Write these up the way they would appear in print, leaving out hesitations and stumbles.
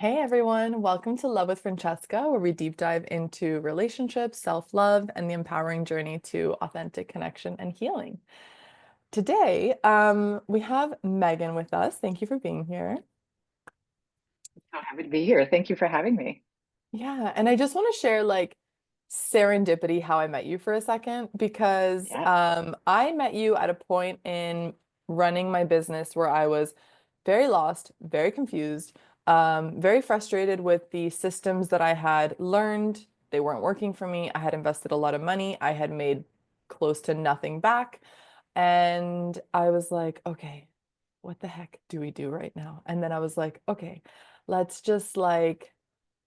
Hey everyone, welcome to Love with Francesca, where we deep dive into relationships, self-love, and the empowering journey to authentic connection and healing. Today, we have Megan with us. Thank you for being here. So happy to be here. Thank you for having me. Yeah, and I just want to share serendipity how I met you for a second because Yeah. I met you at a point in running my business where I was very lost, very confused, very frustrated with the systems that I had learned. They weren't working for me. I had invested a lot of money. I had made close to nothing back. And I was like, okay, what the heck do we do right now? And then I was like, okay, let's just take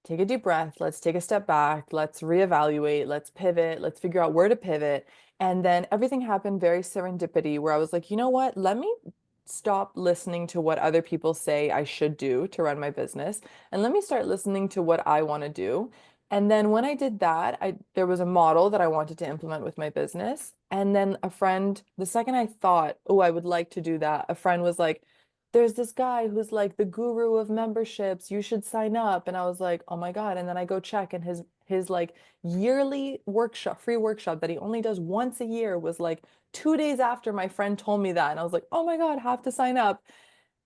a deep breath. Let's take a step back. Let's reevaluate. Let's pivot. Let's figure out where to pivot. And then everything happened very serendipity where I was like, you know what? Let me stop listening to what other people say I should do to run my business. And let me start listening to what I want to do. And then when I did that, there was a model that I wanted to implement with my business. And then a friend, the second I thought, oh, I would like to do that, a friend was like, there's this guy who's like the guru of memberships. You should sign up. And I was like, oh my God. And then I go check and his yearly workshop, free workshop that he only does once a year was like 2 days after my friend told me that. And I was like, oh my God, have to sign up.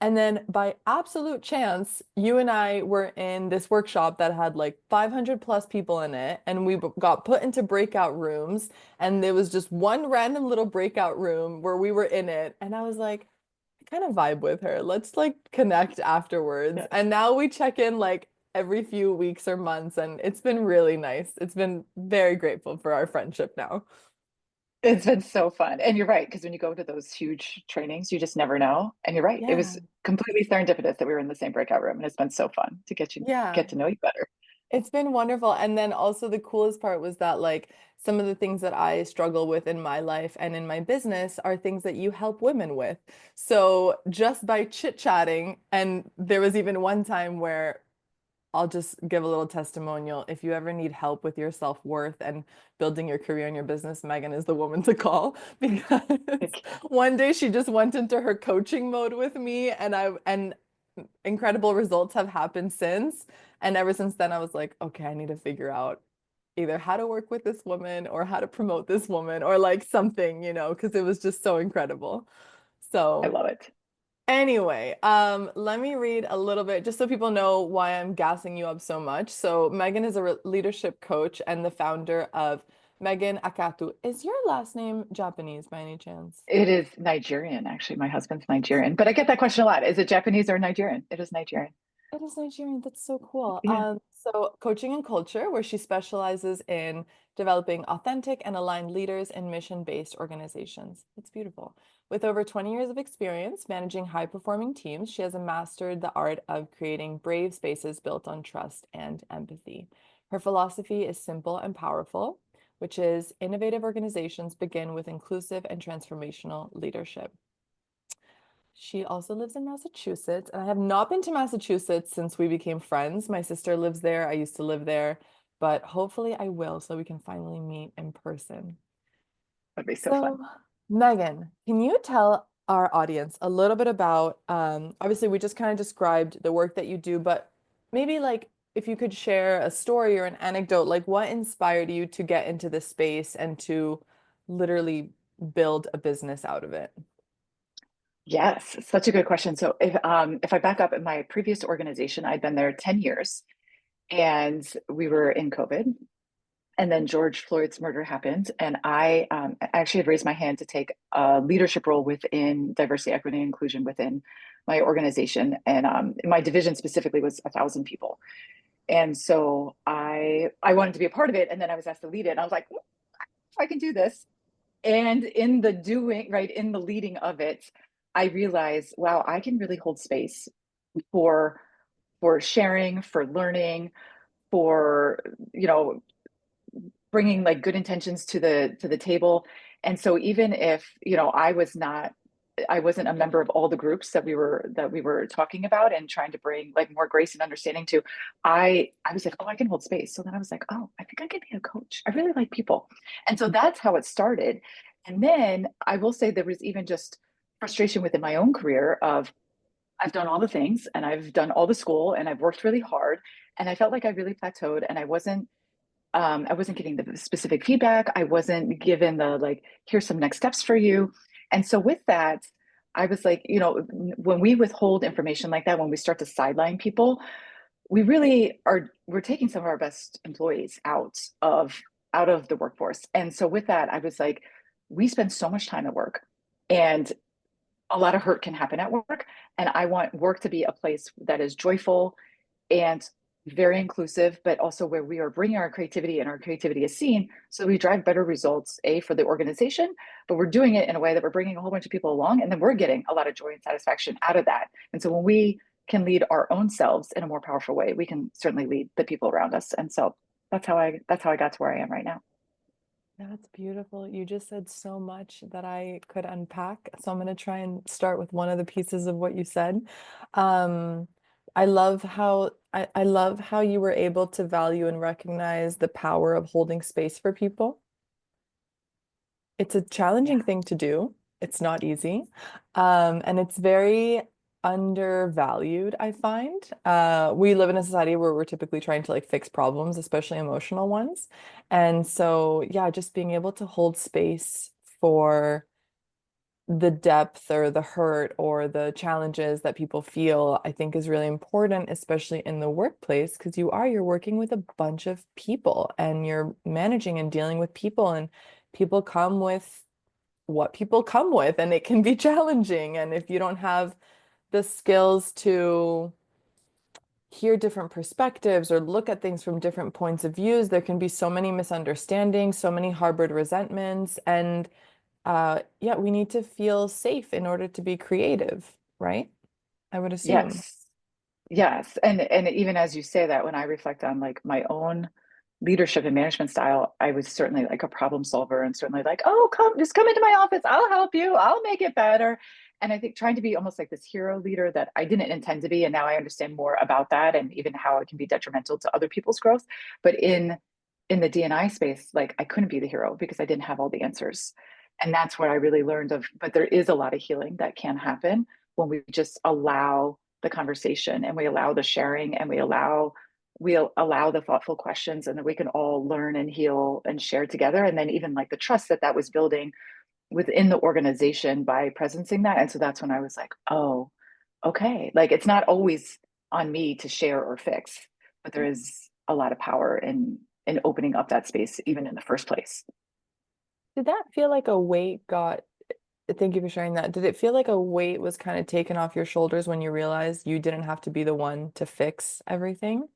And then by absolute chance, you and I were in this workshop that had like 500 plus people in it. And we got put into breakout rooms. And there was just one random little breakout room where we were in it. And I was like, kind of vibe with her. Let's connect afterwards. Yes. And now we check in every few weeks or months, and it's been really nice. It's been very grateful for our friendship now. It's been so fun. And you're right, because when you go to those huge trainings, you just never know. And you're right. It was Yeah. completely serendipitous that we were in the same breakout room. And it's been so fun to Yeah. get to know you better. It's been wonderful. And then also the coolest part was that some of the things that I struggle with in my life and in my business are things that you help women with. So just by chit-chatting, and there was even one time where I'll just give a little testimonial. If you ever need help with your self-worth and building your career and your business, Megan is the woman to call because Like, one day she just went into her coaching mode with me and incredible results have happened since. And ever since then, I was like, okay, I need to figure out either how to work with this woman or how to promote this woman or something, because it was just so incredible. I So love it. anyway, let me read a little bit just so people know why I'm gassing you up so much. So, Megan is a leadership coach and the founder of Megan Akatu. Is your last name Japanese by any chance? It is Nigerian, actually. My husband's Nigerian, but I get that question a lot. Is it Japanese or Nigerian? It is Nigerian. It is Nigerian. That's so cool. Yeah. So coaching and culture, where she specializes in developing authentic and aligned leaders in mission-based organizations. It's beautiful. With over 20 years of experience managing high-performing teams, she has mastered the art of creating brave spaces built on trust and empathy. Her philosophy is simple and powerful, which is innovative organizations begin with inclusive and transformational leadership. She also lives in Massachusetts, and I have not been to Massachusetts since we became friends. My sister lives there. I used to live there, but hopefully I will so we can finally meet in person. That'd be so fun. So, Megan, can you tell our audience a little bit about, obviously we just kind of described the work that you do, but maybe if you could share a story or an anecdote, like what inspired you to get into this space and to literally build a business out of it? Yes, such a good question. So if I back up in my previous organization, I'd been there 10 years and we were in COVID. And then George Floyd's murder happened, and I actually had raised my hand to take a leadership role within diversity, equity, and inclusion within my organization. And my division specifically was 1,000 people. And so I wanted to be a part of it. And then I was asked to lead it. And I was like, "Well, if I can do this." And in the doing, right, in the leading of it, I realized, wow, I can really hold space for sharing, for learning, for you know bringing like good intentions to the table. And so even if I wasn't a member of all the groups that we were talking about and trying to bring like more grace and understanding to, I was like, oh, I can hold space. So then I was like, oh, I think I could be a coach. I really like people. And so that's how it started. And then I will say there was even just frustration within my own career of I've done all the things and I've done all the school and I've worked really hard. And I felt like I really plateaued and I wasn't getting the specific feedback. I wasn't given the like, here's some next steps for you. And so with that, I was like, when we withhold information like that, when we start to sideline people, we really are we're taking some of our best employees out of the workforce. And so with that, I was like, we spend so much time at work and a lot of hurt can happen at work. And I want work to be a place that is joyful and very inclusive, but also where we are bringing our creativity and our creativity is seen. So we drive better results, A, for the organization, but we're doing it in a way that we're bringing a whole bunch of people along. And then we're getting a lot of joy and satisfaction out of that. And so when we can lead our own selves in a more powerful way, we can certainly lead the people around us. And so that's how I got to where I am right now. That's beautiful. You just said so much that I could unpack. So I'm going to try and start with one of the pieces of what you said. Um, I love how you were able to value and recognize the power of holding space for people. It's a challenging Yeah. thing to do. It's not easy. And it's very undervalued, I find. We live in a society where we're typically trying to like fix problems, especially emotional ones. And so, yeah, just being able to hold space for the depth or the hurt or the challenges that people feel, I think is really important, especially in the workplace, because you're working with a bunch of people and you're managing and dealing with people, and people come with what people come with, and it can be challenging. And if you don't have the skills to hear different perspectives or look at things from different points of views, there can be so many misunderstandings, so many harbored resentments, and yeah, we need to feel safe in order to be creative, right? I would assume. Yes. Yes. And even as you say that, when I reflect on like my own leadership and management style, I was certainly like a problem solver and certainly like, oh, just come into my office. I'll help you. I'll make it better. And I think trying to be almost like this hero leader that I didn't intend to be. And now I understand more about that and even how it can be detrimental to other people's growth. But in the D&I space, like I couldn't be the hero because I didn't have all the answers. And that's what I really learned of, but there is a lot of healing that can happen when we just allow the conversation and we allow the sharing and we'll allow the thoughtful questions, and then we can all learn and heal and share together. And then even like the trust that was building within the organization by presencing that. And so that's when I was like, oh, okay, like it's not always on me to share or fix, but there is a lot of power in opening up that space even in the first place. Did that feel like a weight got, thank you for sharing that. Did it feel like a weight was kind of taken off your shoulders when you realized you didn't have to be the one to fix everything?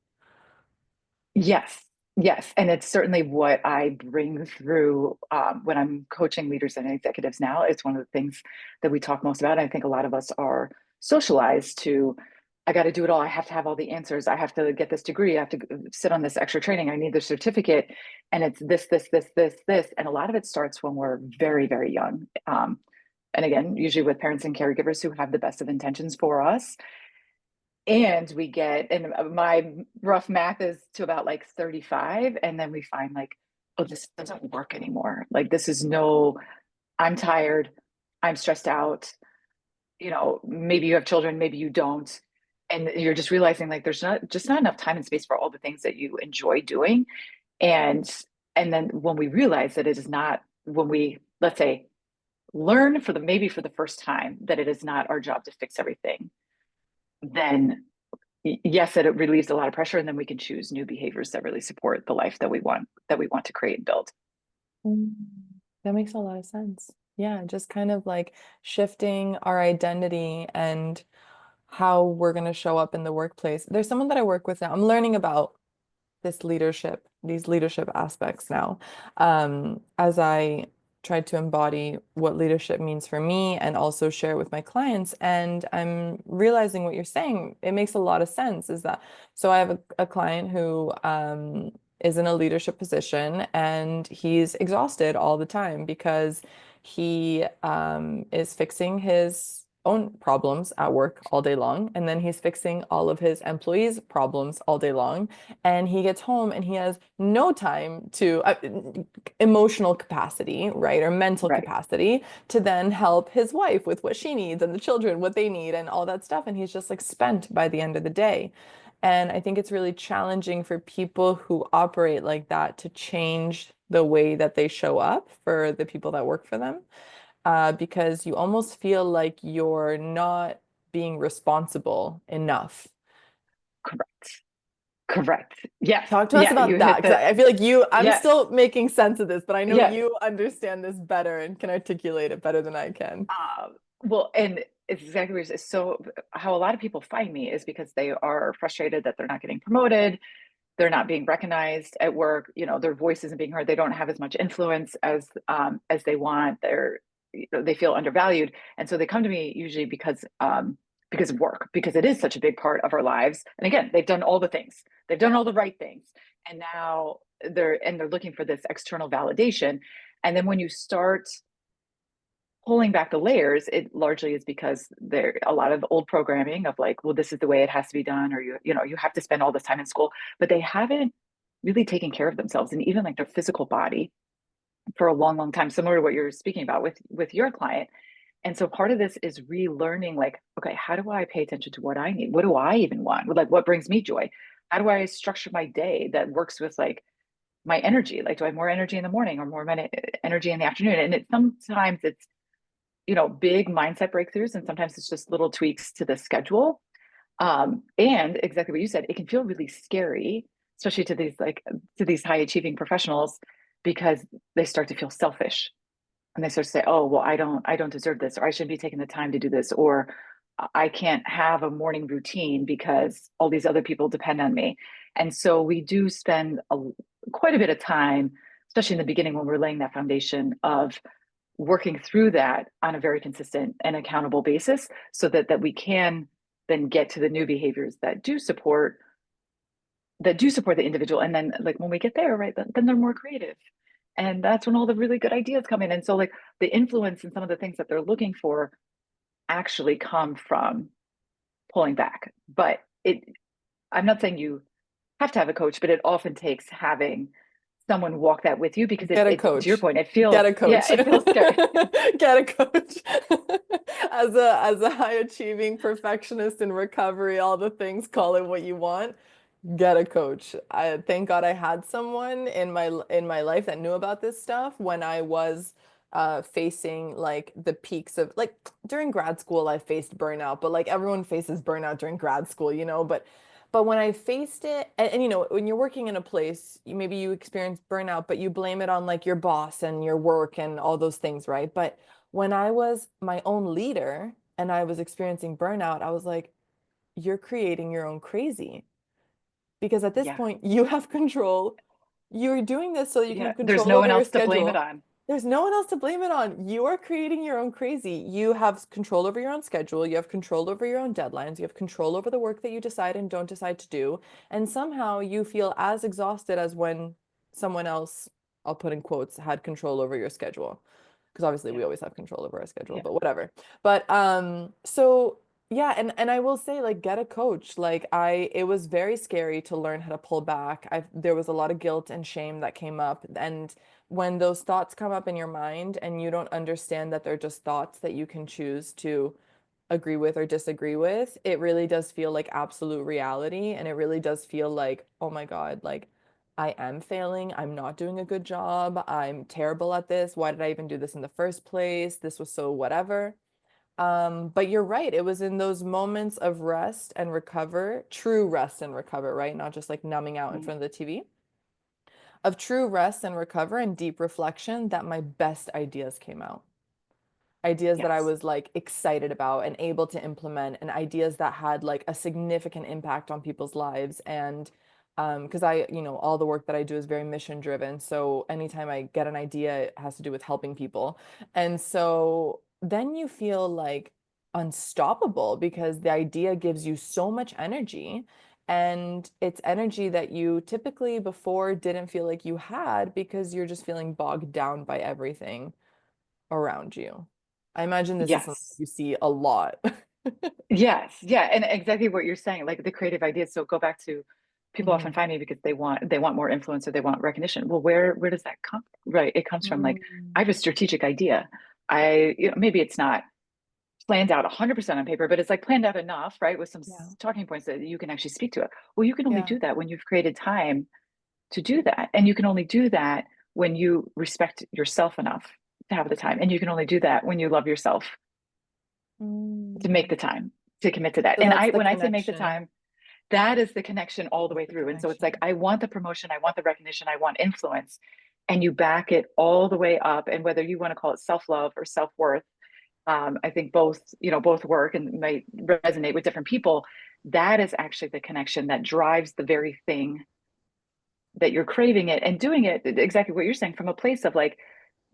Yes, yes. And it's certainly what I bring through when I'm coaching leaders and executives now. It's one of the things that we talk most about. I think a lot of us are socialized to, I got to do it all. I have to have all the answers. I have to get this degree. I have to sit on this extra training. I need the certificate. And it's this. And a lot of it starts when we're very, very young. And again, usually with parents and caregivers who have the best of intentions for us, and we get, and my rough math is to about like 35, and then we find like, oh, this doesn't work anymore. Like this is no, I'm tired, I'm stressed out. Maybe you have children, maybe you don't, and you're just realizing like there's not enough time and space for all the things that you enjoy doing. And and then when we realize that it is not, when we, let's say, learn for the maybe for the first time that it is not our job to fix everything, then yes, it relieves a lot of pressure, and then we can choose new behaviors that really support the life that we want to create and build. Mm, that makes a lot of sense. Yeah, just kind of like shifting our identity and how we're going to show up in the workplace. There's someone that I work with now. I'm learning about these leadership aspects now, as I tried to embody what leadership means for me and also share with my clients. And I'm realizing what you're saying. It makes a lot of sense. Is that so? I have a client who is in a leadership position and he's exhausted all the time because he is fixing his own problems at work all day long, and then he's fixing all of his employees' problems all day long, and he gets home and he has no time to emotional capacity, right, or mental Right. capacity to then help his wife with what she needs and the children what they need and all that stuff, and he's just like spent by the end of the day. And I think it's really challenging for people who operate like that to change the way that they show up for the people that work for them, because you almost feel like you're not being responsible enough. Correct. Correct. Yes. Talk to us Yeah. about You that, hit because the, I feel like I'm yeah. still making sense of this, but I know Yeah. you understand this better and can articulate it better than I can. Well, and it's exactly what you're saying. So, how a lot of people find me is because they are frustrated that they're not getting promoted, they're not being recognized at work, their voice isn't being heard, they don't have as much influence as they want, they feel undervalued, and so they come to me usually because of work, because it is such a big part of our lives. And again, they've done all the things, they've done all the right things, and now they're looking for this external validation. And then when you start pulling back the layers, it largely is because there a lot of old programming of like, well, this is the way it has to be done, or you have to spend all this time in school, but they haven't really taken care of themselves and even like their physical body for a long, long time, similar to what you're speaking about with your client. And so part of this is relearning, like, okay, how do I pay attention to what I need? What do I even want? Like, what brings me joy? How do I structure my day that works with like my energy? Like, do I have more energy in the morning or more energy in the afternoon? And sometimes it's big mindset breakthroughs, and sometimes it's just little tweaks to the schedule. And exactly what you said, it can feel really scary, especially to these high achieving professionals, because they start to feel selfish, and they start to say, "Oh, well, I don't deserve this, or I shouldn't be taking the time to do this, or I can't have a morning routine because all these other people depend on me." And so we do spend quite a bit of time, especially in the beginning when we're laying that foundation of working through that on a very consistent and accountable basis, so that we can then get to the new behaviors that do support the individual. And then like when we get there, right, then they're more creative, and that's when all the really good ideas come in. And so like the influence and some of the things that they're looking for actually come from pulling back. But it I'm not saying you have to have a coach, but it often takes having someone walk that with you, because Get a to your coach. point, Get feels a yeah, coach. it feels scary. Get a coach. As a high achieving perfectionist in recovery, all the things, call it what you want. Get a coach. I thank God I had someone in my life that knew about this stuff when I was facing like the peaks of like during grad school I faced burnout, but like everyone faces burnout during grad school, but when I faced it, and when you're working in a place, maybe you experience burnout, but you blame it on like your boss and your work and all those things, right? But when I was my own leader and I was experiencing burnout, I was like, you're creating your own crazy, because at this Yeah. point you have control. You're doing this so that you can Yeah, have there's control no over one your else to blame it schedule. on. There's no one else to blame it on. You are creating your own crazy. You have control over your own schedule. You have control over your own deadlines. You have control over the work that you decide and don't decide to do. And somehow you feel as exhausted as when someone else, I'll put in quotes, had control over your schedule. Because obviously Yeah, we always have control over our schedule, yeah, but whatever. But so yeah, and I will say, like, get a coach. Like, it was very scary to learn how to pull back. There was a lot of guilt and shame that came up, and when those thoughts come up in your mind and you don't understand that they're just thoughts that you can choose to agree with or disagree with, it really does feel like absolute reality. And it really does feel like, oh my God, like I am failing. I'm not doing a good job. I'm terrible at this. Why did I even do this in the first place? This was so whatever. But you're right. It was in those moments of rest and recover, true rest and recover, right? Not just like numbing out in mm, front of the TV, of true rest and recover and deep reflection, that my best ideas came out. Ideas that I yes, was like excited about and able to implement, and ideas that had like a significant impact on people's lives. And because all the work that I do is very mission driven. So anytime I get an idea, it has to do with helping people. And so then you feel like unstoppable because the idea gives you so much energy. And it's energy that you typically before didn't feel like you had because you're just feeling bogged down by everything around you. I imagine this is something Yes. you see a lot. Yes, yeah, and exactly what you're saying, like the creative ideas. So go back to people often Mhm. find me because they want more influence or they want recognition. Well, where does that come? Right, it comes from like I Mm. have a strategic idea. Maybe it's not planned out 100% on paper, but it's like planned out enough, right, with some Yeah. talking points that you can actually speak to it. Well, you can only Yeah. do that when you've created time to do that, and you can only do that when you respect yourself enough to have the time, and you can only do that when you love yourself to make Mm. the time to commit to that. So And that's I the when I say make the connection. time, that is the connection all the That's way the through. And so it's like connection. I want the promotion, I want the recognition, I want influence, and you back it all the way up. And whether you want to call it self-love or self-worth, I think both, both work and might resonate with different people. That is actually the connection that drives the very thing that you're craving it, and doing it exactly what you're saying from a place of like,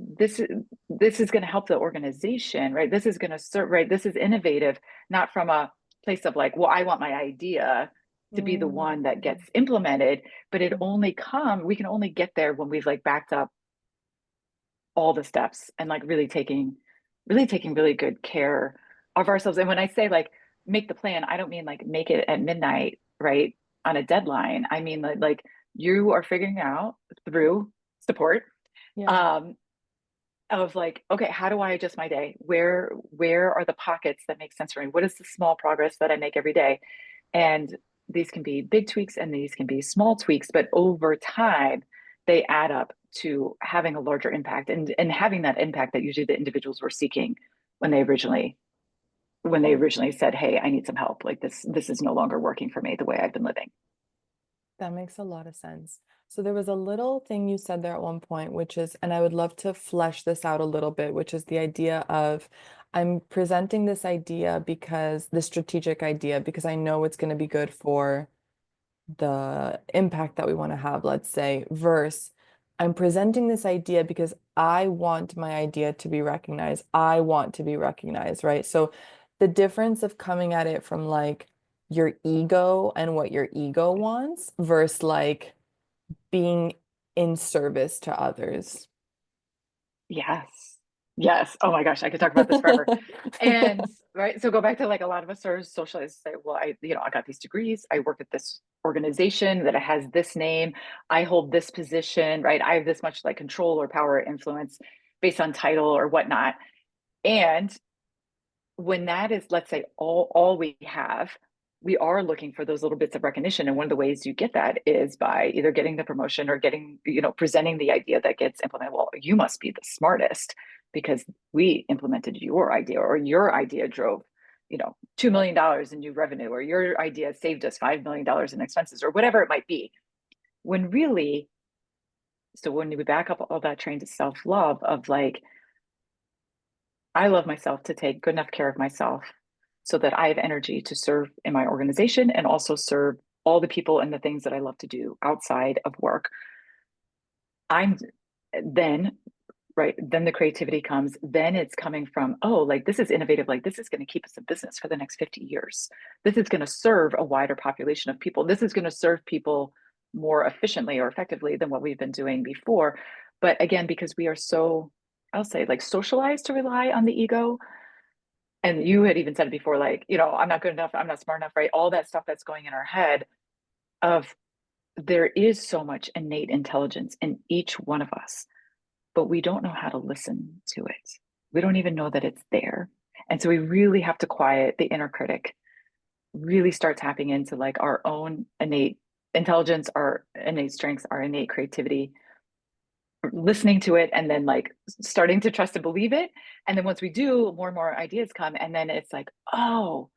this this is going to help the organization, right? This is going to serve, right? This is innovative, not from a place of like, well, I want my idea to be the Mm. one that gets implemented. But Mhm. we can only get there when we've like backed up all the steps and like really taking really good care of ourselves. And when I say like make the plan, I don't mean like make it at midnight, right, on a deadline. I mean like you are figuring out through support, Yeah. um of like, okay, how do I adjust my day? Where are the pockets that make sense for me? What is the small progress that I make every day? And these can be big tweaks and these can be small tweaks, but over time, they add up to having a larger impact, and having that impact that usually the individuals were seeking when they originally said, "Hey, I need some help. Like this is no longer working for me the way I've been living." That makes a lot of sense. So there was a little thing you said there at one point, which is, and I would love to flesh this out a little bit, which is the idea of I'm presenting this idea because the strategic idea, because I know it's going to be good for the impact that we want to have, let's say, versus I'm presenting this idea because I want my idea to be recognized. I want to be recognized, right? So the difference of coming at it from like your ego and what your ego wants versus like being in service to others. Yes. Yes. Oh my gosh, I could talk about this forever. And right, so go back to like a lot of us are socialists say, well, I got these degrees, I work at this organization that has this name, I hold this position, right? I have this much like control or power or influence based on title or whatnot. And when that is, let's say, all we have, we are looking for those little bits of recognition. And one of the ways you get that is by either getting the promotion or getting, presenting the idea that gets implemented. Well, you must be the smartest because we implemented your idea, or your idea drove, $2 million in new revenue, or your idea saved us $5 million in expenses, or whatever it might be. When really, so when we back up all that train to self-love of like, I love myself to take good enough care of myself so that I have energy to serve in my organization and also serve all the people and the things that I love to do outside of work. I'm then, right, then the creativity comes. Then it's coming from, oh, like this is innovative. Like this is going to keep us in business for the next 50 years. This is going to serve a wider population of people. This is going to serve people more efficiently or effectively than what we've been doing before. But again, because we are so, I'll say, like socialized to rely on the ego, and you had even said it before, like, I'm not good enough, I'm not smart enough, right? All that stuff that's going in our head of there is so much innate intelligence in each one of us, but we don't know how to listen to it. We don't even know that it's there. And so we really have to quiet the inner critic, really start tapping into like our own innate intelligence, our innate strengths, our innate creativity, listening to it, and then like starting to trust and believe it. And then once we do, more and more ideas come. And then it's like, oh,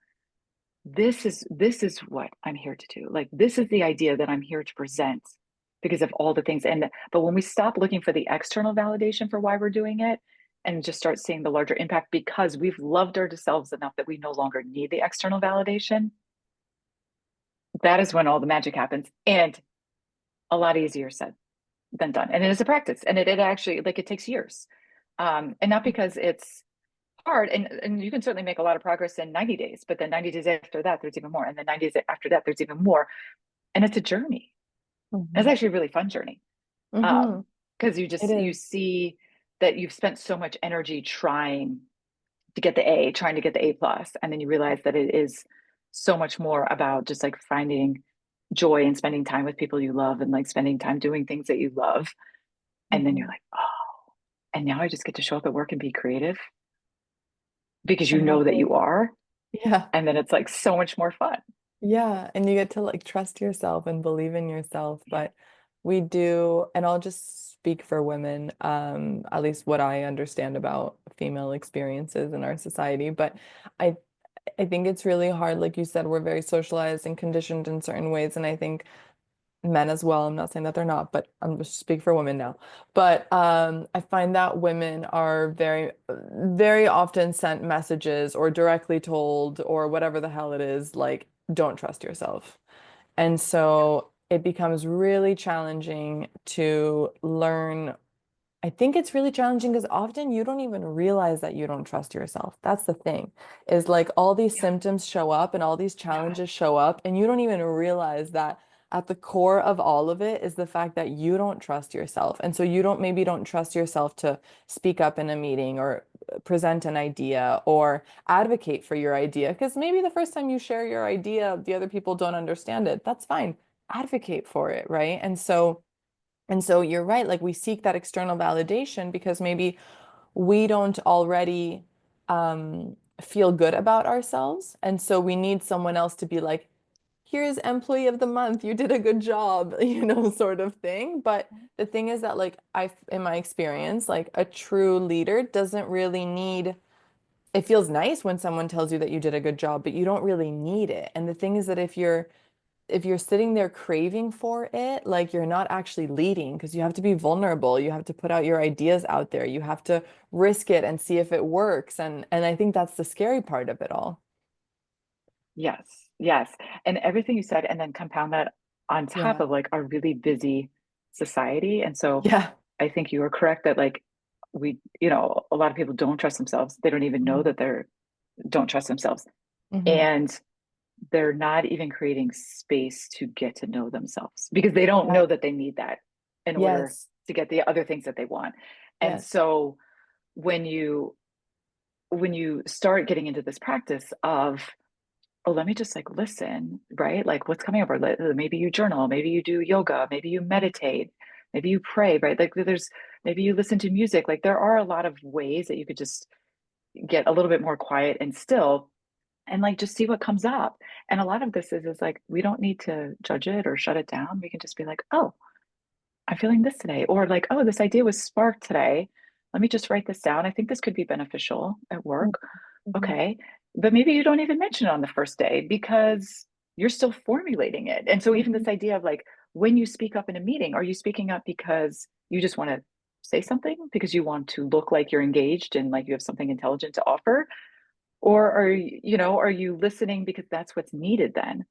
this is what I'm here to do. Like this is the idea that I'm here to present because of all the things. And but when we stop looking for the external validation for why we're doing it and just start seeing the larger impact because we've loved ourselves enough that we no longer need the external validation, that is when all the magic happens. And a lot easier said than done. And it is a practice. And it actually like it takes years. And not because it's hard, and you can certainly make a lot of progress in 90 days, but then 90 days after that there's even more, and then 90 days after that there's even more, and it's a journey. It's Mhm. actually a really fun journey, Mhm. because It you is. see that you've spent so much energy trying to get the A, trying to get the A plus. And then you realize that it is so much more about just like finding joy and spending time with people you love and like spending time doing things that you love. And then you're Hmm. like, oh, and now I just get to show up at work and be creative because you know that Exactly. you are. Yeah. And then it's like so much more fun. Yeah, and you get to like trust yourself and believe in yourself. Yeah. But we do, and I'll just speak for women, at least what I understand about female experiences in our society. But I I think it's really hard. Like you said, we're very socialized and conditioned in certain ways. And I think men as well. I'm not saying that they're not, but I'm just speak for women now. But I find that women are very often sent messages or directly told or whatever the hell it is, like, don't trust yourself. And so it becomes really challenging to learn. I think it's really challenging because often you don't even realize that you don't trust yourself. That's the thing, is like all these Yeah. symptoms show up and all these Yeah. challenges show up, and you don't even realize that at the core of all of it is the fact that you don't trust yourself. And so you maybe don't trust yourself to speak up in a meeting or present an idea or advocate for your idea. Because maybe the first time you share your idea, the other people don't understand it. That's fine. Advocate for it, right? And so you're right, like we seek that external validation because maybe we don't already feel good about ourselves. And so we need someone else to be like, here's employee of the month, you did a good job, sort of thing. But the thing is that like in my experience, like a true leader doesn't really need, it feels nice when someone tells you that you did a good job, but you don't really need it. And the thing is that if you're sitting there craving for it, like you're not actually leading because you have to be vulnerable. You have to put out your ideas out there. You have to risk it and see if it works. And I think that's the scary part of it all. Yes. Yes. And everything you said, and then compound that on top Yeah. of like our really busy society. And so Yeah. I think you are correct that like a lot of people don't trust themselves. They don't even know Mhm. that they're don't trust themselves. Mhm. And they're not even creating space to get to know themselves because they don't Right. know that they need that in order Yes. to get the other things that they want. And Yes. so when you start getting into this practice of, oh, let me just like listen, right? Like what's coming up, or maybe you journal, maybe you do yoga, maybe you meditate, maybe you pray, right? Like there's maybe you listen to music. Like there are a lot of ways that you could just get a little bit more quiet and still and like just see what comes up. And a lot of this is like we don't need to judge it or shut it down. We can just be like, oh, I'm feeling this today, or like, oh, this idea was sparked today. Let me just write this down. I think this could be beneficial at Mhm. work. Mhm. Okay. But maybe you don't even mention it on the first day because you're still formulating it. And so even Mhm. this idea of like when you speak up in a meeting, are you speaking up because you just want to say something because you want to look like you're engaged and like you have something intelligent to offer? Or are you listening because that's what's needed then?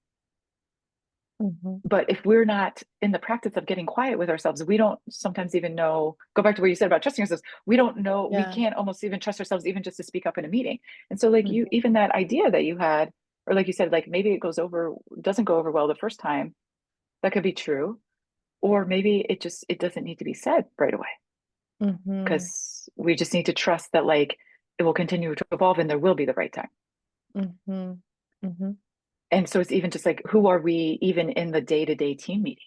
Mhm. But if we're not in the practice of getting quiet with ourselves, we don't sometimes even know, go back to what you said about trusting ourselves. We don't know, we Yeah. can't almost even trust ourselves even just to speak up in a meeting. And so like you, Mhm. even that idea that you had, or like you said, like maybe it doesn't go over well the first time. That could be true. Or maybe it doesn't need to be said right away Mhm. because we just need to trust that like it will continue to evolve and there will be the right time. Mhm. Mhm. And so it's even just like, who are we even in the day-to-day team meeting?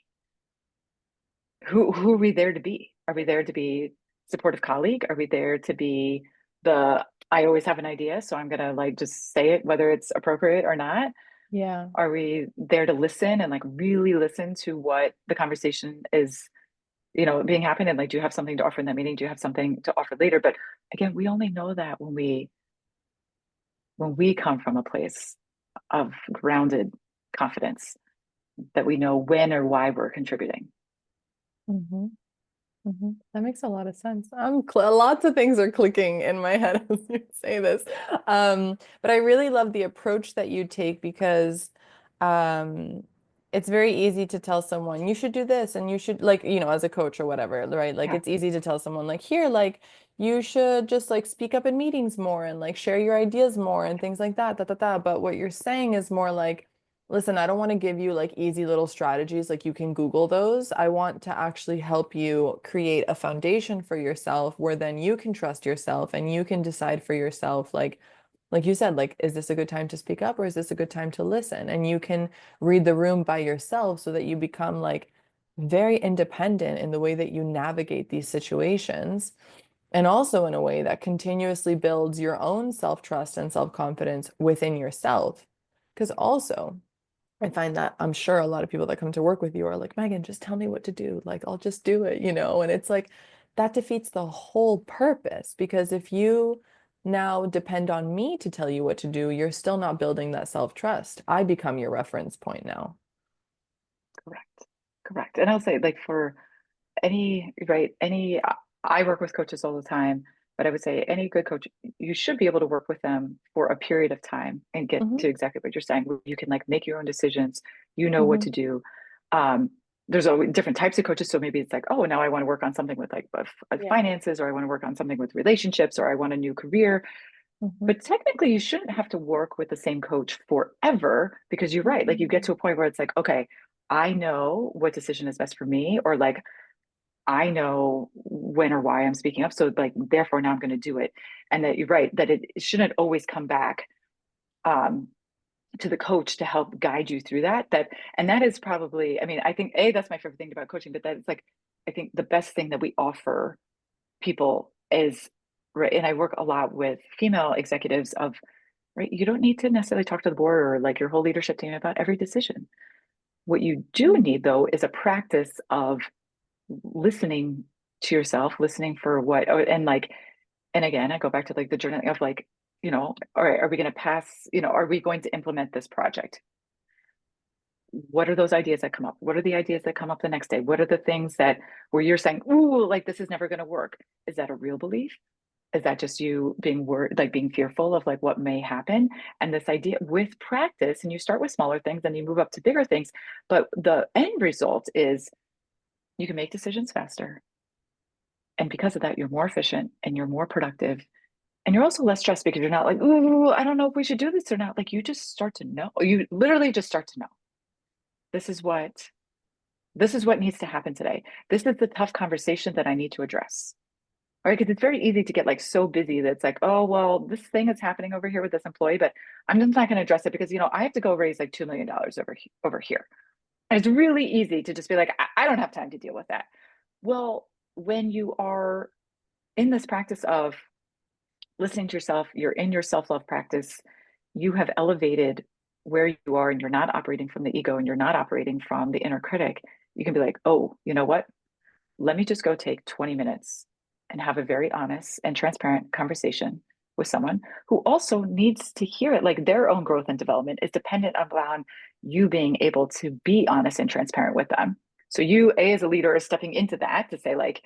Who are we there to be? Are we there to be supportive colleague? Are we there to be the I always have an idea, so I'm gonna like just say it whether it's appropriate or not? Yeah. Are we there to listen and like really listen to what the conversation is, being happened and like do you have something to offer in that meeting? Do you have something to offer later? But again, we only know that when we come from a place of grounded confidence that we know when or why we're contributing. Mhm. That makes a lot of sense. Lots of things are clicking in my head as you say this. But I really love the approach that you take because um, it's very easy to tell someone you should do this and you should like, as a coach or whatever, right? Like Yeah. it's easy to tell someone like here, like you should just like speak up in meetings more and like share your ideas more and things like that, da, da, da. But what you're saying is more like Listen, I don't want to give you like easy little strategies, like you can Google those. I want to actually help you create a foundation for yourself where then you can trust yourself and you can decide for yourself, like you said, like, is this a good time to speak up or is this a good time to listen? And you can read the room by yourself so that you become like very independent in the way that you navigate these situations. And also in a way that continuously builds your own self-trust and self-confidence within yourself. Because also, I find that I'm sure a lot of people that come to work with you are like, Megan, just tell me what to do. Like, I'll just do it, you know? And it's like, that defeats the whole purpose because if you now depend on me to tell you what to do, you're still not building that self-trust. I become your reference point now. Correct. Correct. And I'll say, like, for any, right, any, I work with coaches all the time, but I would say any good coach, you should be able to work with them for a period of time and get Hmm. to exactly what you're saying. Where you can like make your own decisions, you know what Hmm. to do. Um, there's always different types of coaches. So maybe it's like, oh, now I want to work on something with like Yeah. finances, or I want to work on something with relationships, or I want a new career. Hmm. But technically, you shouldn't have to work with the same coach forever because you're right. Like you get to a point where it's like, okay, I know what decision is best for me, or like I know when or why I'm speaking up. So like therefore now I'm going to do it. And that you're right, that it shouldn't always come back um to the coach to help guide you through that. And that is probably, I mean, I think that's my favorite thing about coaching, but that's like I think the best thing that we offer people is right. And I work a lot with female executives of right, you don't need to necessarily talk to the board or like your whole leadership team about every decision. What you do Hmm. need though is a practice of listening to yourself, listening for what, oh, and like, and again, I go back to like the journaling of like, all right, are we going to pass, are we going to implement this project? What are those ideas that come up? What are the ideas that come up the next day? What are the things that where you're saying, ooh, like this is never going to work? Is that a real belief? Is that just you being like being fearful of like what may happen? And this idea with practice, and you start with smaller things and you move up to bigger things, but the end result is you can make decisions faster. And because of that, you're more efficient and you're more productive. And you're also less stressed because you're not like, ooh, I don't know if we should do this or not. Like you just start to know. You literally just start to know. This is what this is what needs to happen today. This is the tough conversation that I need to address. All right. Because it's very easy to get like so busy that it's like, oh, well, this thing is happening over here with this employee, but I'm just not going to address it because I have to go raise like $2 million over here. And it's really easy to just be like, I don't have time to deal with that. Well, when you are in this practice of listening to yourself, you're in your self love practice, you have elevated where you are and you're not operating from the ego and you're not operating from the inner critic. You can be like, oh, you know what? Let me just go take 20 minutes and have a very honest and transparent conversation with someone who also needs to hear it. Like their own growth and development is dependent upon you being able to be honest and transparent with them. So you, as a leader, is stepping into that to say, like,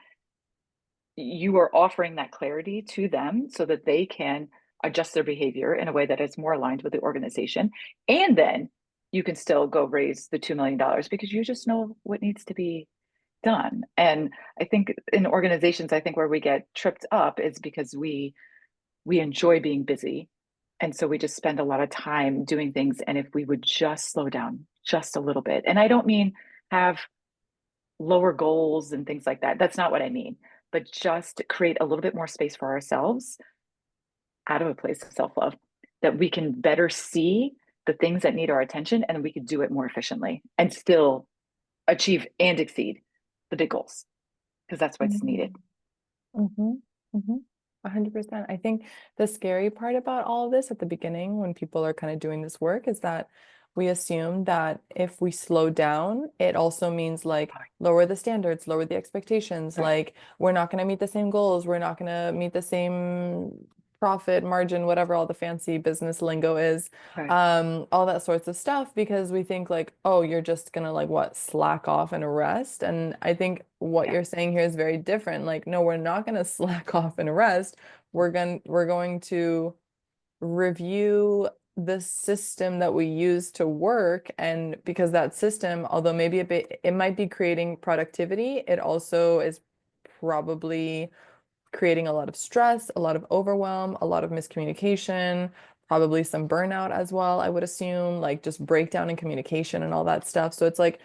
you are offering that clarity to them so that they can adjust their behavior in a way that is more aligned with the organization. And then you can still go raise the $2 million because you just know what needs to be done. And I think in organizations, I think where we get tripped up is because we enjoy being busy. And so we just spend a lot of time doing things. And if we would just slow down just a little bit, and I don't mean have lower goals and things like that. That's not what I mean. But just create a little bit more space for ourselves out of a place of self love that we can better see the things that need our attention and we can do it more efficiently and still achieve and exceed the big goals because that's what's needed. Mm-hmm. Mm-hmm. 100%. I think the scary part about all of this at the beginning, when people are kind of doing this work, is that we assume that if we slow down, it also means like lower the standards, lower the expectations. Right, Like we're not going to meet the same goals, we're not going to meet the same profit margin, whatever all the fancy business lingo is, right. all that sorts of stuff, because we think like, oh, you're just gonna like what, slack off and rest. And I think what Yeah. you're saying here is very different. Like, no, we're not gonna slack off and rest. We're going to review the system that we use to work. And because that system, although maybe it might be creating productivity, it also is probably creating a lot of stress, a lot of overwhelm, a lot of miscommunication, probably some burnout as well, I would assume, like just breakdown in communication and all that stuff. So it's like,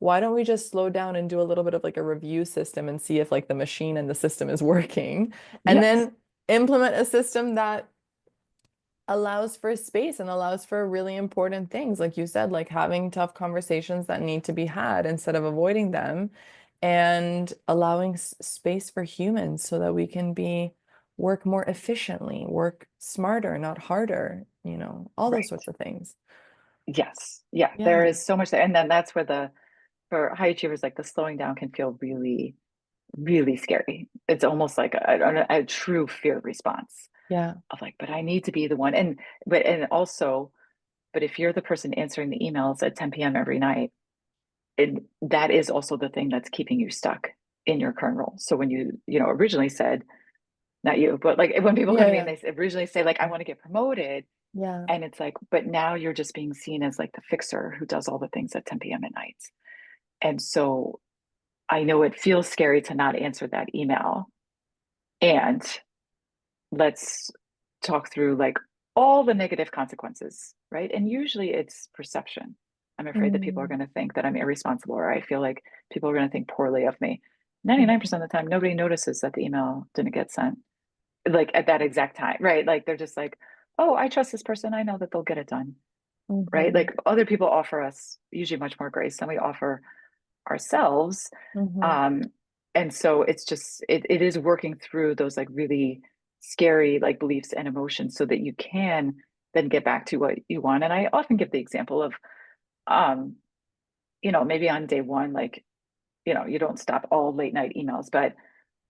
why don't we just slow down and do a little bit of like a review system and see if like the machine and the system is working, and Yes. then implement a system that allows for space and allows for really important things, like you said, like having tough conversations that need to be had instead of avoiding them, and allowing space for humans so that we can be work more efficiently, work smarter, not harder, all those Right. sorts of things. Yes. Yeah. There Yeah. is so much there. And then that's where for high achievers, like the slowing down can feel really, really scary. It's almost like a true fear response Yeah. of like, but I need to be the one. And also, but if you're the person answering the emails at 10 p.m. every night, that is also the thing that's keeping you stuck in your current role. So when originally said, not you, but like when people come Yeah. to me and Yeah. they originally say, like, I want to get promoted. Yeah. And it's like, but now you're just being seen as like the fixer who does all the things at 10 p.m. at night. And so I know it feels scary to not answer that email. And let's talk through like all the negative consequences, right? And usually it's perception. I'm afraid that people are Mm, going to think that I'm irresponsible, or I feel like people are going to think poorly of me. mhm, 99% of the time, nobody notices that the email didn't get sent like at that exact time, right? Like they're just like, oh, I trust this person. I know that they'll get it done, right? mhm, Like other people offer us usually much more grace than we offer ourselves. mhm, Um, and so it's just it is working through those like really scary like beliefs and emotions so that you can then get back to what you want. And I often give the example of um, maybe on day one, like, you don't stop all late night emails, but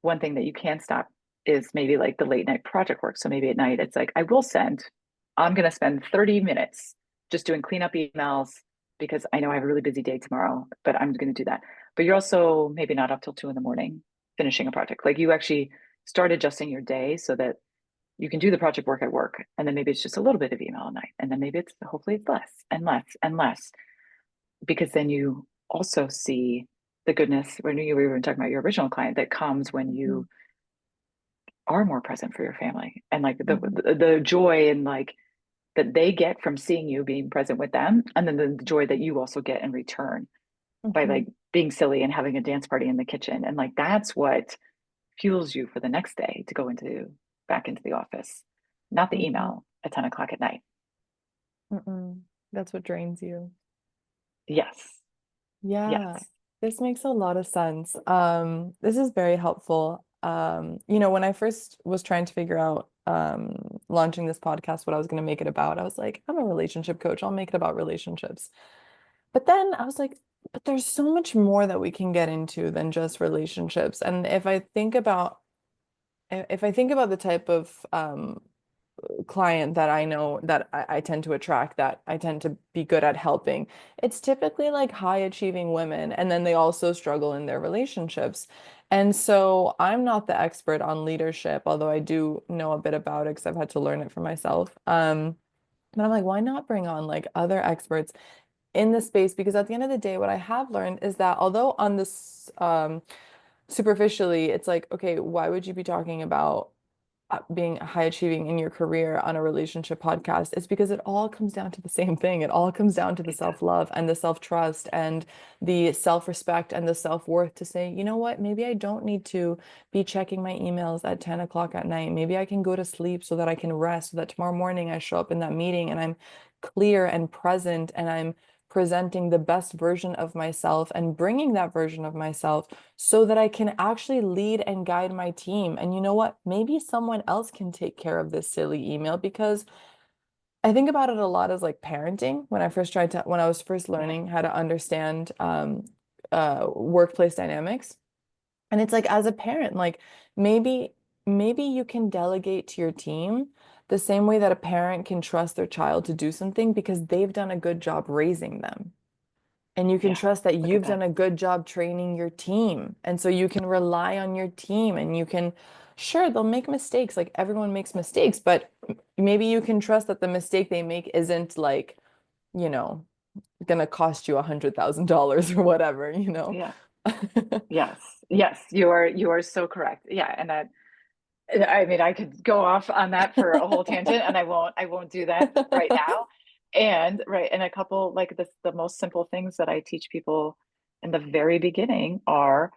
one thing that you can stop is maybe like the late night project work. So maybe at night it's like I'm going to spend 30 minutes just doing cleanup emails because I know I have a really busy day tomorrow, but I'm going to do that. But you're also maybe not up till 2 in the morning finishing a project. Like you actually start adjusting your day so that you can do the project work at work. And then maybe it's just a little bit of email at night. And then maybe it's hopefully it's less and less and less because then you also see the goodness when you were talking about your original client that comes when mhm, you are more present for your family and like mhm, the joy and like that they get from seeing you being present with them, and then the joy that you also get in return by mhm, like being silly and having a dance party in the kitchen, and like that's what fuels you for the next day to go into back into the office, not the mhm, email at 10 o'clock at night. mhm. That's what drains you. Yes. Yeah, Yes. this makes a lot of sense. This is very helpful. When I first was trying to figure out launching this podcast, what I was going to make it about, I was like, I'm a relationship coach. I'll make it about relationships. But then I was like, but there's so much more that we can get into than just relationships. And if I think about the type of client that I know that I tend to attract, that I tend to be good at helping, it's typically like high achieving women, and then they also struggle in their relationships. And so I'm not the expert on leadership, although I do know a bit about it because I've had to learn it for myself. But I'm like, why not bring on like other experts in the space? Because at the end of the day, what I have learned is that although on this superficially, it's like, okay, why would you be talking about being high achieving in your career on a relationship podcast? It's because it all comes down to the same thing. It all comes down to the It does. self-love and the self-trust and the self-respect and the self-worth to say, you know what, maybe I don't need to be checking my emails at 10 o'clock at night. Maybe I can go to sleep so that I can rest, so that tomorrow morning I show up in that meeting and I'm clear and present and I'm presenting the best version of myself and bringing that version of myself so that I can actually lead and guide my team. And you know what? Maybe someone else can take care of this silly email, because I think about it a lot as like parenting. When I was first Yeah. learning how to understand workplace dynamics. And it's like, as a parent, like maybe, maybe you can delegate to your team the same way that a parent can trust their child to do something because they've done a good job raising them. And you can Yeah. trust that Look at you've that. done a good job training your team. And so you can rely on your team and you can, sure, they'll make mistakes. Like everyone makes mistakes, but maybe you can trust that the mistake they make isn't like, you know, gonna cost you $100,000 or whatever. Yeah. Yes. Yes. You are so correct. Yeah. And that I mean, I could go off on that for a whole tangent, and I won't do that right now. And right, and a couple like this, the most simple things that I teach people in the very beginning are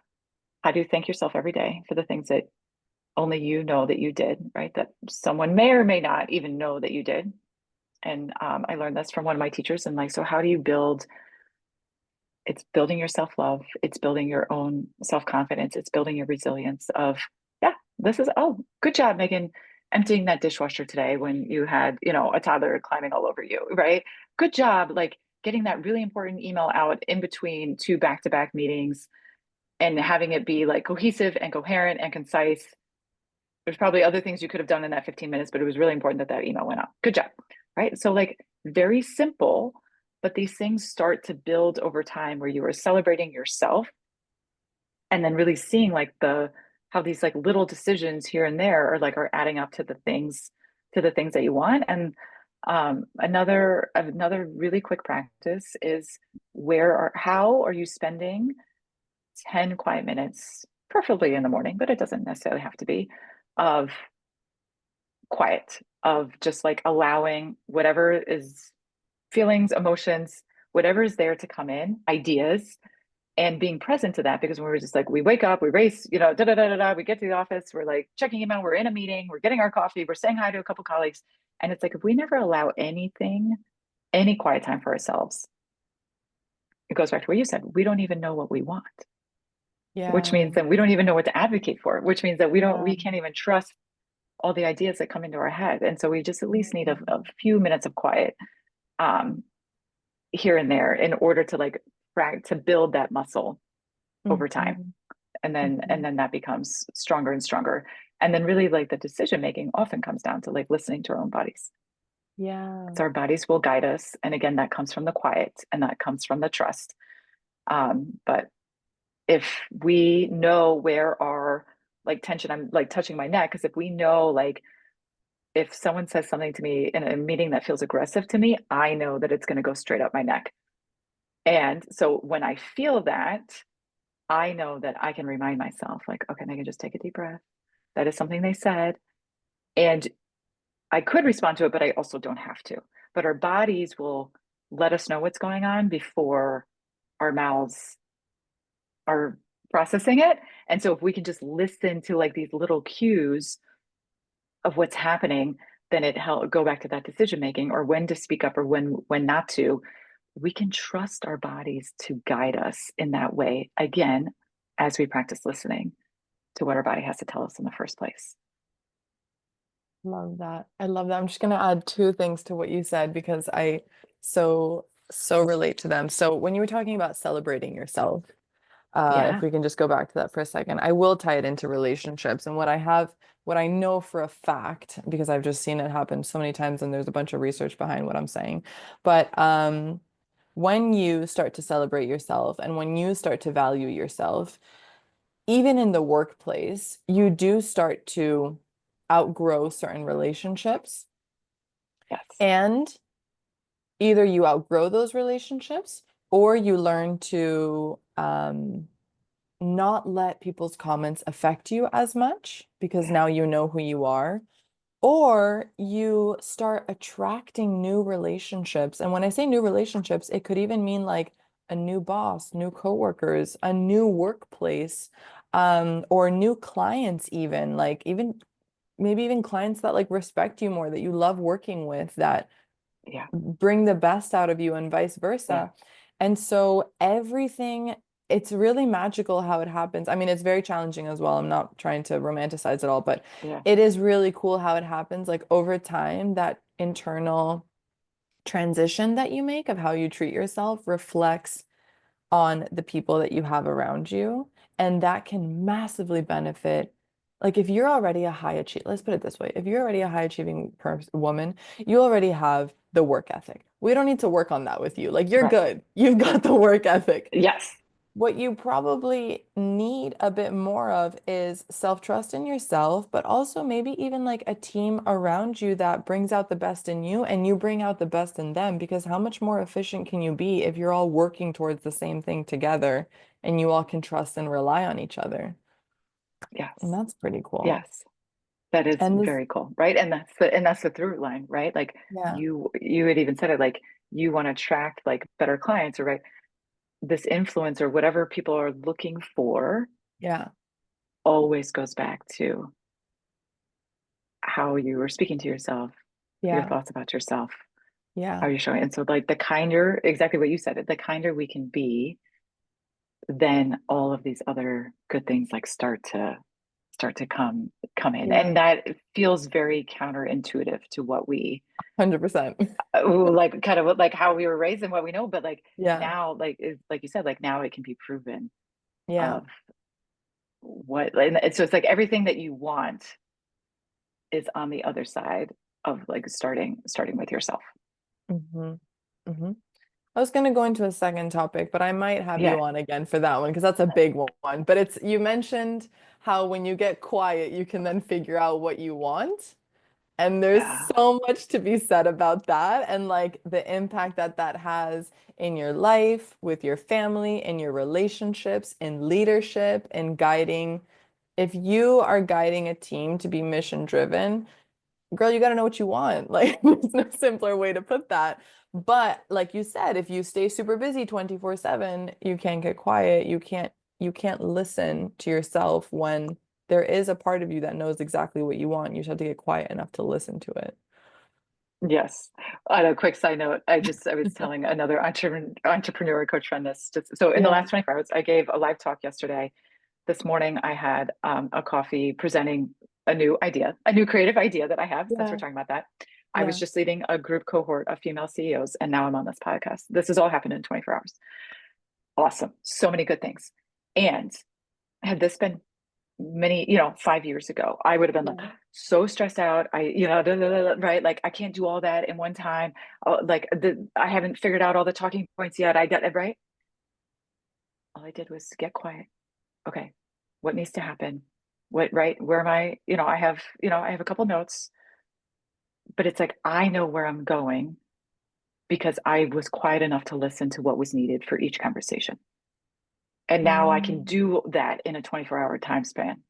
how do you thank yourself every day for the things that only you know that you did, right? That someone may or may not even know that you did. And I learned this from one of my teachers. And like, so how do you build? It's building your self love. It's building your own self confidence. It's building your resilience of, yeah, this is, oh, good job, Megan, emptying that dishwasher today when you had, you know, a toddler climbing all over you, right? Good job, like getting that really important email out in between two back to back meetings and having it be like cohesive and coherent and concise. There's probably other things you could have done in that 15 minutes, but it was really important that that email went out. Good job. Right. So, like, very simple, but these things start to build over time where you are celebrating yourself and then really seeing like how these like little decisions here and there are adding up to the things that you want. And another really quick practice is how are you spending 10 quiet minutes, preferably in the morning, but it doesn't necessarily have to be, of quiet, of just like allowing whatever is feelings, emotions, whatever is there to come in, ideas, and being present to that. Because when we're just like, we wake up, we race, you know, da da da da da, we get to the office, we're like checking email, we're in a meeting, we're getting our coffee, we're saying hi to a couple colleagues. And it's like, if we never allow any quiet time for ourselves, it goes back to what you said. We don't even know what we want, which Yeah. means that we don't even know what to advocate for, which means that Yeah. we can't even trust all the ideas that come into our head. And so we just at least need Mhm. a few minutes of quiet um, here and there in order to like to build that muscle over time. Mhm. And Mhm. then that becomes stronger and stronger. And then really like the decision making often comes down to like listening to our own bodies. Yeah. So our bodies will guide us. And again, that comes from the quiet and that comes from the trust. But if we know where our like tension, I'm like touching my neck, because if we know like if someone says something to me in a meeting that feels aggressive to me, I know that it's going to go straight up my neck. And so when I feel that, I know that I can remind myself, like, okay, I can just take a deep breath. That is something they said. And I could respond to it, but I also don't have to. But our bodies will let us know what's going on before our mouths are processing it. And so if we can just listen to like these little cues of what's happening, then it help go back to that decision making or when to speak up or when not to. We can trust our bodies to guide us in that way again as we practice listening to what our body has to tell us in the first place. Love that. I love that. I'm just gonna add two things to what you said because I so relate to them. So when you were talking about celebrating yourself, if Yeah. we can just go back to that for a second, I will tie it into relationships and what I know for a fact, because I've just seen it happen so many times and there's a bunch of research behind what I'm saying. But when you start to celebrate yourself and when you start to value yourself, even in the workplace, you do start to outgrow certain relationships. Yes. And either you outgrow those relationships or you learn to not let people's comments affect you as much because Yeah. now you know who you are, or you start attracting new relationships. And when I say new relationships, it could even mean like a new boss, new coworkers, a new workplace, or new clients, even like even maybe even clients that like respect you more, that you love working with, that Yeah. bring the best out of you and vice Yeah. versa. And so everything, it's really magical how it happens. I mean, it's very challenging as well. I'm not trying to romanticize it all, but Yeah. it is really cool how it happens. Like over time, that internal transition that you make of how you treat yourself reflects on the people that you have around you. And that can massively benefit. Like if you're already a high achiever, let's put it this way, if you're already a high achieving woman, you already have the work ethic. We don't need to work on that with you. Like you're Right. good. You've Right. got the work ethic. Yes. What you probably need a bit more of is self-trust in yourself, but also maybe even like a team around you that brings out the best in you and you bring out the best in them. Because how much more efficient can you be if you're all working towards the same thing together and you all can trust and rely on each other? And Yes. that's pretty cool. Yes. That is And this, very cool, right? And that's the through line, right? Like yeah, you had even said it, like you want to attract like better clients, or right, this influence or whatever people are looking for yeah, always goes back to how you were speaking to yourself, your yeah, thoughts about yourself, how yeah. you're showing. And so like the kinder, exactly what you said, the kinder we can be, then all of these other good things like start to come in. Yeah, And that feels very counterintuitive to what we 100%. like kind of like how we were raised and what we know, but like Yeah, now, like you said, like now it can be proven yeah. of what, and it's just like everything that you want is on the other side of like starting with yourself. hmm hmm I was going to go into a second topic, but I might have Yeah. you on again for that one because that's a big one. But it's, you mentioned how when you get quiet, you can then figure out what you want. And there's Yeah. so much to be said about that and like the impact that that has in your life, with your family, in your relationships, in leadership, in guiding. If you are guiding a team to be mission driven, girl, you got to know what you want. Like, there's no simpler way to put that. But like you said, if you stay super busy 24/7, you can't get quiet. You can't listen to yourself when there is a part of you that knows exactly what you want. You just have to get quiet enough to listen to it. Yes. On a quick side note, I was telling another entrepreneur coach friend this. Just so in the Yeah. last 24 hours, I gave a live talk yesterday. This morning, I had a coffee presenting a new idea, a new creative idea that I have, since we're Yeah. talking about that. I was Yeah. just leading a group cohort of female CEOs, and now I'm on this podcast. This has all happened in 24 hours. Awesome. So many good things. And had this been 5 years ago, I would have been like Yeah. so stressed out. Right? Like I can't do all that in one time. Like I haven't figured out all the talking points yet. I got right. All I did was get quiet. Okay, what needs to happen? What, right? Where am I? I have a couple notes, but it's like I know where I'm going because I was quiet enough to listen to what was needed for each conversation. And now I can Mm. do that in a 24-hour time span.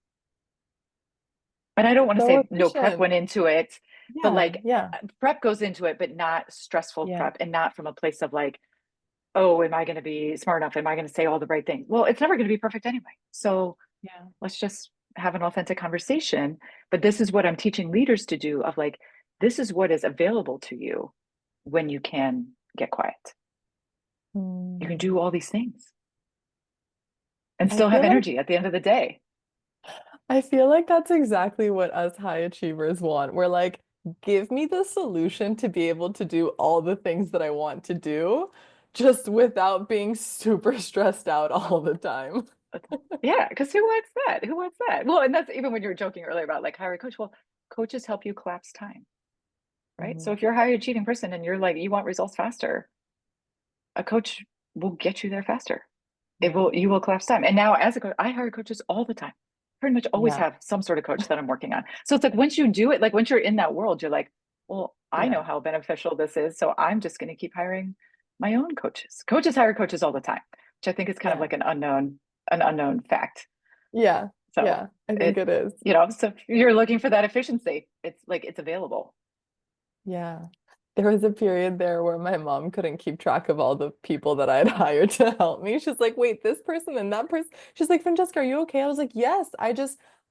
And I don't want to So say no prep efficient. went into it, but Yeah. like Yeah. prep goes into it, but not stressful Yeah. prep, and not from a place of like, oh, am I going to be smart enough? Am I going to say all the right things? Well, it's never going to be perfect anyway. So Yeah. let's just have an authentic conversation. But this is what I'm teaching leaders to do, of like, this is what is available to you when you can get quiet. You can Mm. do all these things and I still have feel like energy at the end of the day. I feel like that's exactly what us high achievers want. We're like, give me the solution to be able to do all the things that I want to do, just without being super stressed out all the time. Yeah, because who wants that? Who wants that? Well, and that's even when you were joking earlier about like hire a coach. Well, coaches help you collapse time, right? So Mhm. if you're a high achieving person and you're like, you want results faster, a coach will get you there faster. Yeah. You will collapse time. And now as a coach, I hire coaches all the time. Pretty much always Yeah. have some sort of coach that I'm working on. So it's like once you do it, like once you're in that world, you're like, well, I Yeah. know how beneficial this is. So I'm just going to keep hiring my own coaches. Coaches hire coaches all the time, which I think is kind of Yeah. like an unknown fact. Yeah. So Yeah. I think it, it is. so if you're looking for that efficiency, it's like it's available. Yeah. There was a period there where my mom couldn't keep track of all the people that I had hired to help me. She's like, wait, this person and that person. She's like, Francesca, are you okay? I was like, yes,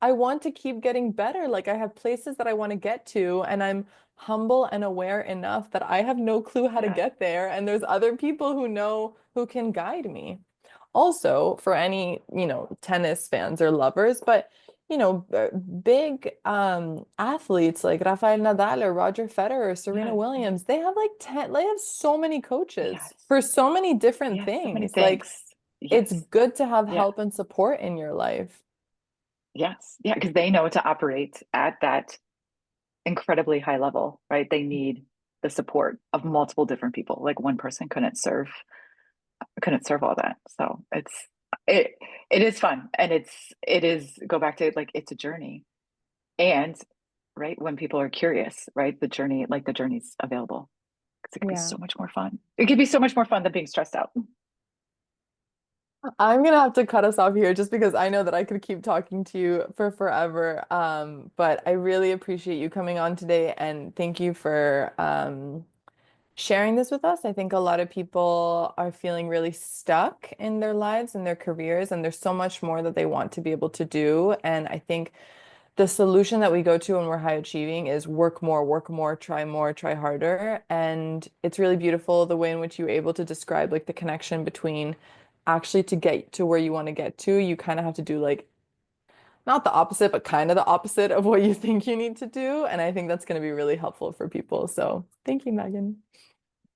I want to keep getting better. Like, I have places that I want to get to, and I'm humble and aware enough that I have no clue how to Yeah. get there. And there's other people who know who can guide me. Also, for any, tennis fans or lovers, but big athletes like Rafael Nadal or Roger Federer or Serena Yes. Williams, they have like 10, they have so many coaches Yes. for so many different Yes. So many things. Like, things. it's Yes. good to have Yeah. help and support in your life. Yes. Yeah. Because they know to operate at that incredibly high level, right? They need the support of multiple different people. Like one person couldn't serve all that. So it it is fun, and it is go back to like it's a journey. And right when people are curious, right, the journey's available. 'Cause it could be Yeah. so much more fun. It could be so much more fun than being stressed out. I'm gonna have to cut us off here just because I know that I could keep talking to you for forever. But I really appreciate you coming on today and thank you for sharing this with us. I think a lot of people are feeling really stuck in their lives and their careers, and there's so much more that they want to be able to do. And I think the solution that we go to when we're high achieving is work more, try harder. And it's really beautiful the way in which you're able to describe like the connection between actually to get to where you want to get to, you kind of have to do like not the opposite, but kind of the opposite of what you think you need to do. And I think that's going to be really helpful for people. So thank you, Megan.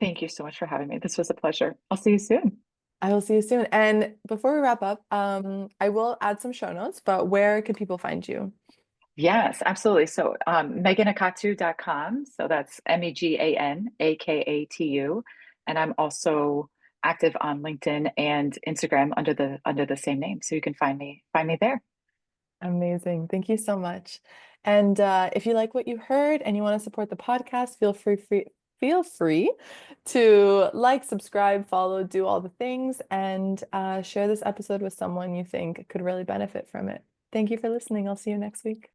Thank you so much for having me. This was a pleasure. I'll see you soon. I will see you soon. And before we wrap up, I will add some show notes, but where could people find you? Yes, absolutely. So meganakatu.com. So that's Meganakatu. And I'm also active on LinkedIn and Instagram under the same name. So you can find me there. Amazing. Thank you so much. And if you like what you heard and you want to support the podcast, feel free to like, subscribe, follow, do all the things, and share this episode with someone you think could really benefit from it. Thank you for listening. I'll see you next week.